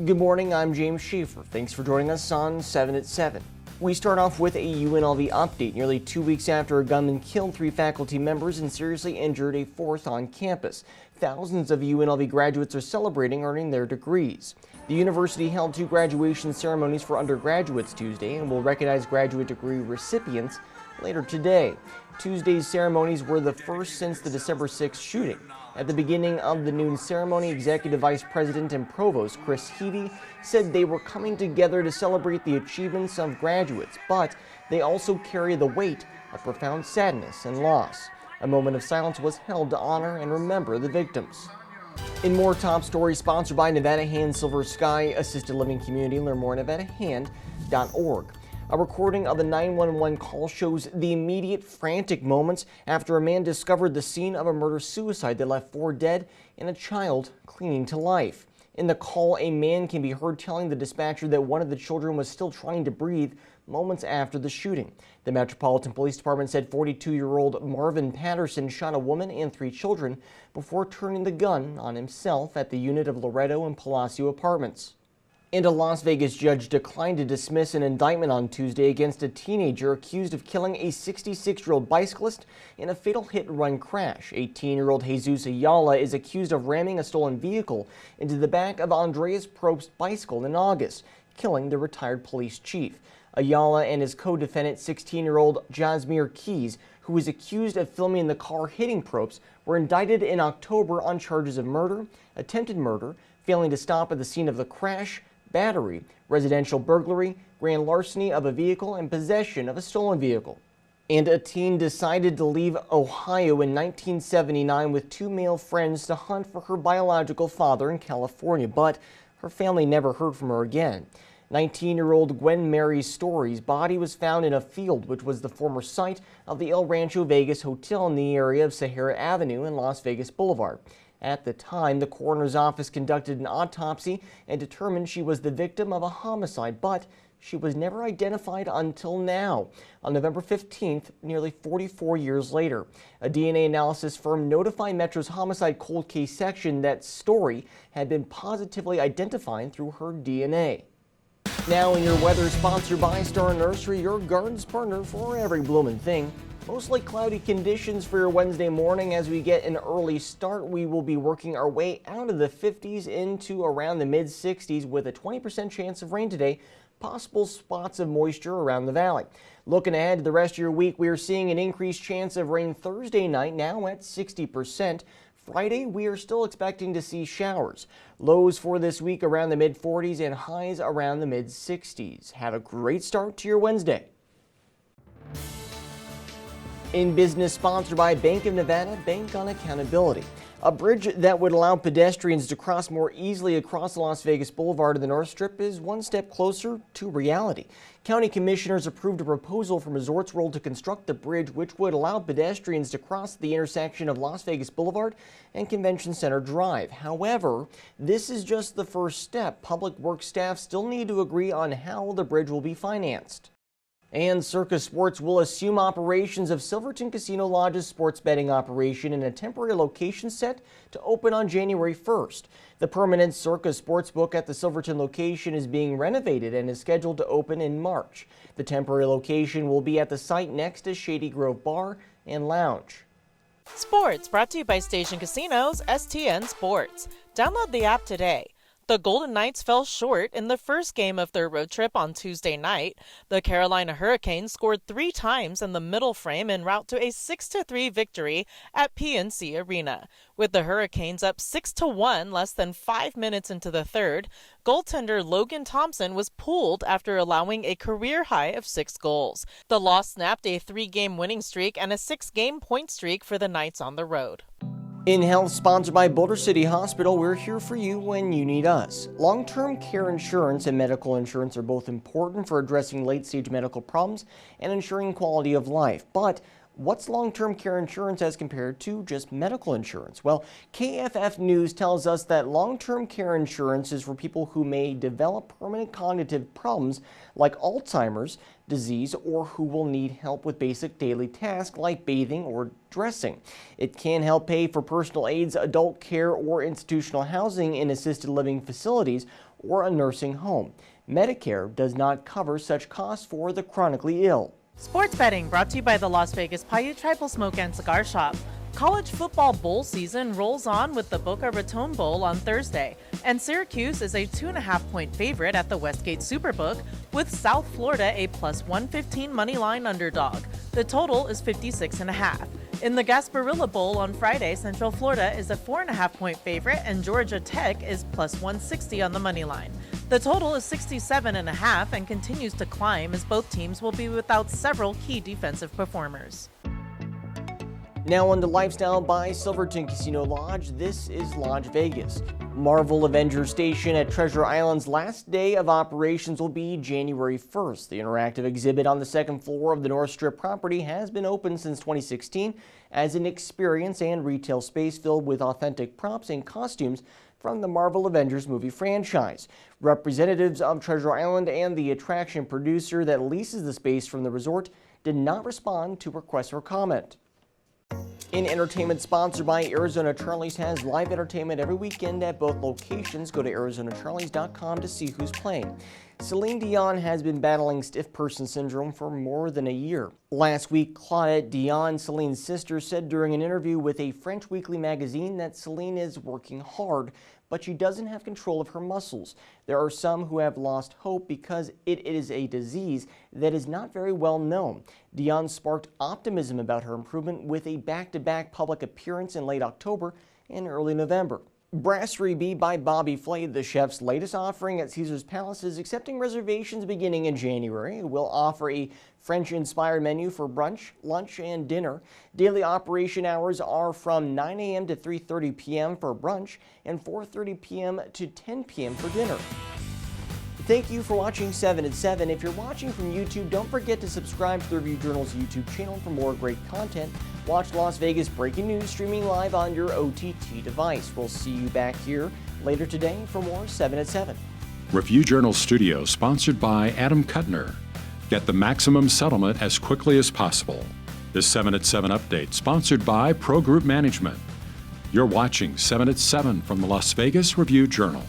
Good morning, I'm James Schaefer. Thanks for joining us on 7 at 7. We start off with a UNLV update. Nearly 2 weeks after a gunman killed 3 faculty members and seriously injured a 4th on campus, thousands of UNLV graduates are celebrating earning their degrees. The university held 2 graduation ceremonies for undergraduates Tuesday and will recognize graduate degree recipients later today. Tuesday's ceremonies were the first since the December 6th shooting. At the beginning of the noon ceremony, Executive Vice President and Provost Chris Heavey said they were coming together to celebrate the achievements of graduates, but they also carry the weight of profound sadness and loss. A moment of silence was held to honor and remember the victims. In more top stories sponsored by Nevada Hand Silver Sky Assisted Living Community, learn more at nevadahand.org. A recording of the 911 call shows the immediate frantic moments after a man discovered the scene of a murder-suicide that left 4 dead and a child clinging to life. In the call, a man can be heard telling the dispatcher that one of the children was still trying to breathe moments after the shooting. The Metropolitan Police Department said 42-year-old Marvin Patterson shot a woman and 3 children before turning the gun on himself at the unit of Loretto and Palacio Apartments. And a Las Vegas judge declined to dismiss an indictment on Tuesday against a teenager accused of killing a 66-year-old bicyclist in a fatal hit-and-run crash. 18-year-old Jesus Ayala is accused of ramming a stolen vehicle into the back of Andreas Probst's bicycle in August, killing the retired police chief. Ayala and his co-defendant, 16-year-old Jasmir Keys, who was accused of filming the car hitting Probst, were indicted in October on charges of murder, attempted murder, failing to stop at the scene of the crash, battery, residential burglary, grand larceny of a vehicle, and possession of a stolen vehicle. And a teen decided to leave Ohio in 1979 with 2 male friends to hunt for her biological father in California, but her family never heard from her again. 19-year-old Gwen Mary Story's body was found in a field which was the former site of the El Rancho Vegas Hotel in the area of Sahara Avenue and Las Vegas Boulevard. At the time, the coroner's office conducted an autopsy and determined she was the victim of a homicide, but she was never identified until now, on November 15th, nearly 44 years later. A DNA analysis firm notified Metro's homicide cold case section that Story had been positively identified through her DNA. Now in your weather, sponsored by Star Nursery, your garden's partner for every blooming thing. Mostly cloudy conditions for your Wednesday morning. As we get an early start, we will be working our way out of the 50s into around the mid-60s with a 20% chance of rain today. Possible spots of moisture around the valley. Looking ahead to the rest of your week, we are seeing an increased chance of rain Thursday night, now at 60%. Friday, we are still expecting to see showers. Lows for this week around the mid-40s and highs around the mid-60s. Have a great start to your Wednesday. In business, sponsored by Bank of Nevada, Bank on Accountability. A bridge that would allow pedestrians to cross more easily across the Las Vegas Boulevard to the North Strip is one step closer to reality. County commissioners approved a proposal from Resorts World to construct the bridge, which would allow pedestrians to cross the intersection of Las Vegas Boulevard and Convention Center Drive. However, this is just the first step. Public Works staff still need to agree on how the bridge will be financed. And Circus Sports will assume operations of Silverton Casino Lodge's sports betting operation in a temporary location set to open on January 1st. The permanent Circus Sportsbook at the Silverton location is being renovated and is scheduled to open in March. The temporary location will be at the site next to Shady Grove Bar and Lounge. Sports brought to you by Station Casinos, STN Sports. Download the app today. The Golden Knights fell short in the first game of their road trip on Tuesday night. The Carolina Hurricanes scored 3 times in the middle frame en route to a 6-3 victory at PNC Arena. With the Hurricanes up 6-1 less than 5 minutes into the third, goaltender Logan Thompson was pulled after allowing a career high of 6 goals. The loss snapped a 3-game winning streak and a 6-game point streak for the Knights on the road. In health, sponsored by Boulder City Hospital, we're here for you when you need us. Long-term care insurance and medical insurance are both important for addressing late-stage medical problems and ensuring quality of life. But what's long-term care insurance as compared to just medical insurance? Well, KFF News tells us that long-term care insurance is for people who may develop permanent cognitive problems like Alzheimer's disease or who will need help with basic daily tasks like bathing or dressing. It can help pay for personal aids, adult care, or institutional housing in assisted living facilities, or a nursing home. Medicare does not cover such costs for the chronically ill. Sports betting brought to you by the Las Vegas Paiute Tribal Smoke and Cigar Shop. College football bowl season rolls on with the Boca Raton Bowl on Thursday, and Syracuse is a 2.5-point favorite at the Westgate Superbook, with South Florida a plus 115 moneyline underdog. The total is 56.5. In the Gasparilla Bowl on Friday, Central Florida is a 4.5-point favorite, and Georgia Tech is plus 160 on the moneyline. The total is 67.5 and continues to climb as both teams will be without several key defensive performers. Now on to Lifestyle by Silverton Casino Lodge. This is Lodge Vegas. Marvel Avengers Station at Treasure Island's last day of operations will be January 1st. The interactive exhibit on the second floor of the North Strip property has been open since 2016 as an experience and retail space filled with authentic props and costumes from the Marvel Avengers movie franchise. Representatives of Treasure Island and the attraction producer that leases the space from the resort did not respond to requests for comment. In entertainment sponsored by Arizona Charlie's has live entertainment every weekend at both locations. Go to ArizonaCharlies.com to see who's playing. Celine Dion has been battling stiff person syndrome for more than a year. Last week, Claudette Dion, Celine's sister, said during an interview with a French weekly magazine that Celine is working hard, but she doesn't have control of her muscles. There are some who have lost hope because it is a disease that is not very well known. Dion sparked optimism about her improvement with a back-to-back public appearance in late October and early November. Brasserie B by Bobby Flay, the chef's latest offering at Caesar's Palace, is accepting reservations beginning in January. It will offer a French-inspired menu for brunch, lunch, and dinner. Daily operation hours are from 9 a.m. to 3:30 p.m. for brunch and 4:30 p.m. to 10 p.m. for dinner. Thank you for watching 7 at 7. If you're watching from YouTube, don't forget to subscribe to the Review Journal's YouTube channel for more great content. Watch Las Vegas breaking news streaming live on your OTT device. We'll see you back here later today for more 7 at 7. Review Journal Studio sponsored by Adam Kuttner. Get the maximum settlement as quickly as possible. This 7 at 7 update sponsored by Pro Group Management. You're watching 7 at 7 from the Las Vegas Review Journal.